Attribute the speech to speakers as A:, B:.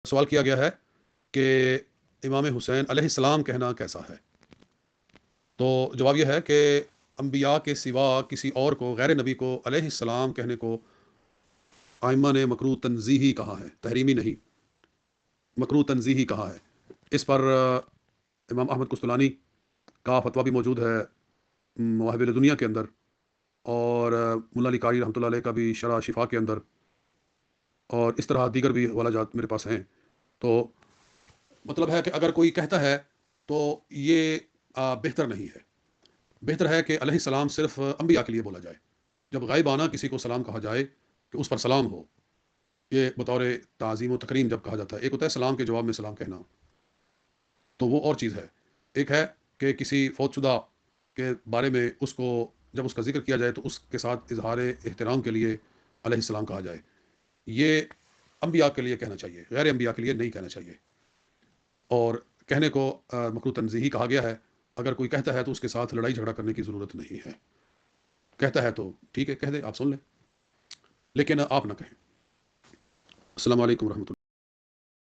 A: سوال کیا گیا ہے کہ امام حسین علیہ السلام کہنا کیسا ہے؟ تو جواب یہ ہے کہ انبیاء کے سوا کسی اور کو، غیر نبی کو علیہ السلام کہنے کو ائمہ نے مکروہ تنزیہی کہا ہے، تحریمی نہیں، مکروہ تنزیہی کہا ہے۔ اس پر امام احمد قسطلانی کا فتویٰ بھی موجود ہے مواہب دنیا کے اندر، اور ملا علی قاری رحمۃ اللہ علیہ کا بھی شرح شفا کے اندر، اور اس طرح دیگر بھی حوالہ جات میرے پاس ہیں۔ تو مطلب ہے کہ اگر کوئی کہتا ہے تو یہ بہتر نہیں ہے۔ بہتر ہے کہ علیہ السلام صرف انبیاء کے لیے بولا جائے۔ جب غائبانہ کسی کو سلام کہا جائے کہ اس پر سلام ہو، یہ بطور تعظیم و تکریم جب کہا جاتا ہے۔ ایک ہوتا ہے سلام کے جواب میں سلام کہنا، تو وہ اور چیز ہے۔ ایک ہے کہ کسی فوت شدہ کے بارے میں اس کو جب اس کا ذکر کیا جائے تو اس کے ساتھ اظہار احترام کے لیے علیہ السلام کہا جائے۔ یہ انبیاء کے لیے کہنا چاہیے، غیر انبیاء کے لیے نہیں کہنا چاہیے، اور کہنے کو مکروہ تنزیہی کہا گیا ہے۔ اگر کوئی کہتا ہے تو اس کے ساتھ لڑائی جھگڑا کرنے کی ضرورت نہیں ہے۔ کہتا ہے تو ٹھیک ہے، کہہ دے، آپ سن لیں، لیکن آپ نہ کہیں۔ السلام علیکم ورحمۃ اللہ۔